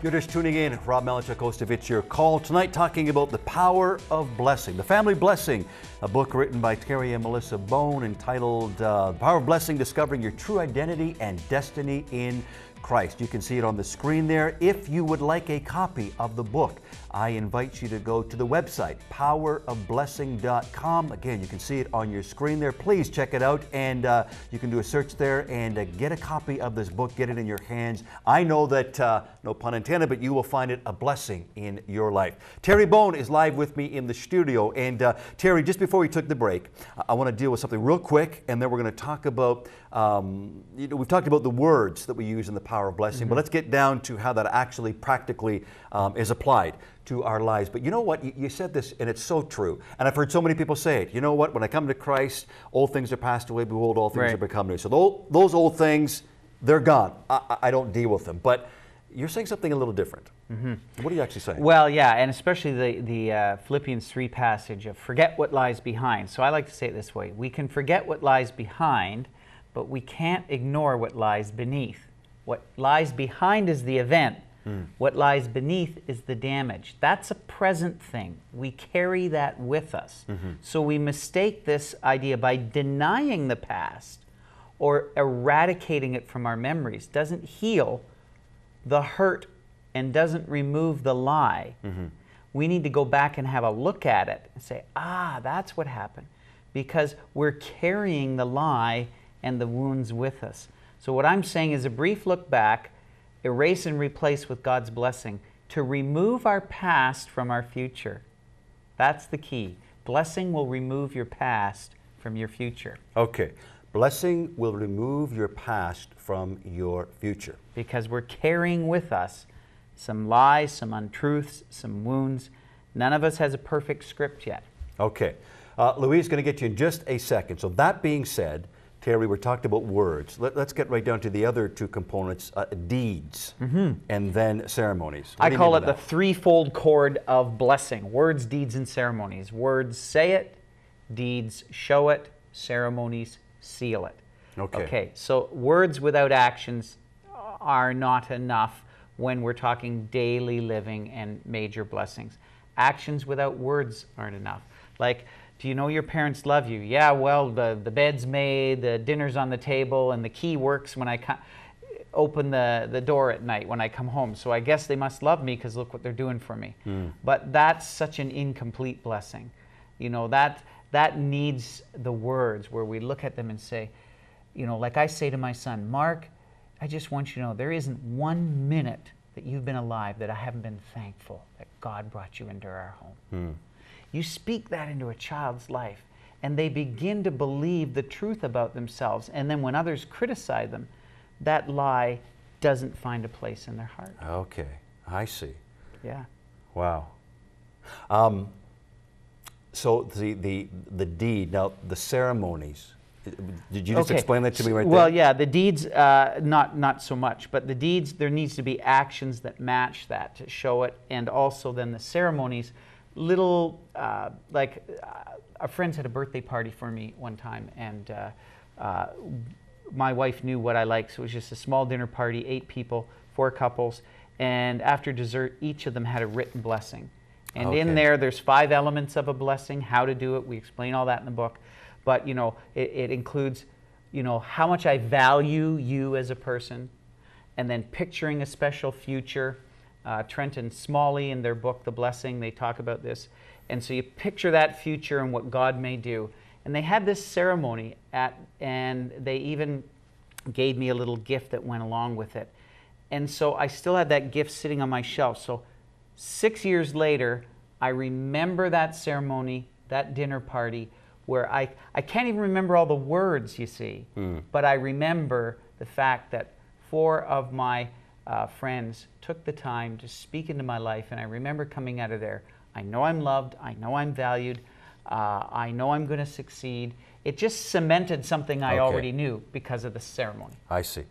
You're just tuning in. Rob Malinchuk, host of It's Your Call. Tonight talking about the power of blessing, the family blessing, a book written by Terry and Melissa Bone entitled The Power of Blessing, Discovering Your True Identity and Destiny in Christ. You can see it on the screen there. If you would like a copy of the book, I invite you to go to the website, powerofblessing.com. Again, you can see it on your screen there. Please check it out, and you can do a search there and get a copy of this book, get it in your hands. I know that, no pun intended, but you will find it a blessing in your life. Terry Bone is live with me in the studio. And Terry, just before we took the break, I want to deal with something real quick, and then we're going to talk about, we've talked about the words that we use in the power of blessing, but let's get down to how that actually practically is applied to our lives. But you know what? You said this, and it's so true. And I've heard so many people say it. You know what? When I come to Christ, old things are passed away. Behold, all things have become new. So those old things, they're gone. I don't deal with them. But you're saying something a little different. What are you actually saying? Well, yeah, and especially the Philippians 3 passage of forget what lies behind. So I like to say it this way. We can forget what lies behind, but we can't ignore what lies beneath. What lies behind is the event. What lies beneath is the damage. That's a present thing. We carry that with us. So we mistake this idea by denying the past or eradicating it from our memories. Doesn't heal the hurt and doesn't remove the lie. We need to go back and have a look at it and say, that's what happened. Because we're carrying the lie and the wounds with us. So what I'm saying is a brief look back, erase and replace with God's blessing to remove our past from our future. That's the key. Blessing will remove your past from your future. Okay. Blessing will remove your past from your future. Because we're carrying with us some lies, some untruths, some wounds. None of us has a perfect script yet. Okay. Louise is going to get you in just a second. So that being said, Terry, we're talking about words. Let's get right down to the other two components, deeds and then ceremonies. I call it the threefold cord of blessing. Words, deeds, and ceremonies. Words say it, deeds show it, ceremonies seal it. Okay, so words without actions are not enough when we're talking daily living and major blessings. Actions without words aren't enough. Like, do you know your parents love you? Yeah, well, the bed's made, the dinner's on the table, and the key works when I open the door at night when I come home. So I guess they must love me because look what they're doing for me. But that's such an incomplete blessing. You know, that needs the words where we look at them and say, you know, like I say to my son, Mark, I just want you to know there isn't 1 minute that you've been alive that I haven't been thankful that God brought you into our home. You speak that into a child's life, and they begin to believe the truth about themselves. And then when others criticize them, that lie doesn't find a place in their heart. Okay, I see. Yeah. Wow. So the deed, now the ceremonies, did you just explain that to me right there? Well, yeah, the deeds, not so much, but the deeds, there needs to be actions that match that to show it, and also then the ceremonies, little, like a friend had a birthday party for me one time, and my wife knew what I liked, so it was just a small dinner party, 8 people, 4 couples, and after dessert, each of them had a written blessing. And in there's 5 elements of a blessing, how to do it. We explain all that in the book. But, you know, it includes, you know, how much I value you as a person, and then picturing a special future. Trent and Smalley in their book, The Blessing, they talk about this. And so you picture that future and what God may do. And they had this ceremony, and they even gave me a little gift that went along with it. And so I still had that gift sitting on my shelf. So 6 years later, I remember that ceremony, that dinner party, where I can't even remember all the words, you see, but I remember the fact that 4 of my friends took the time to speak into my life, and I remember coming out of there, I know I'm loved, I know I'm valued, I know I'm going to succeed. It just cemented something I already knew because of the ceremony. I see.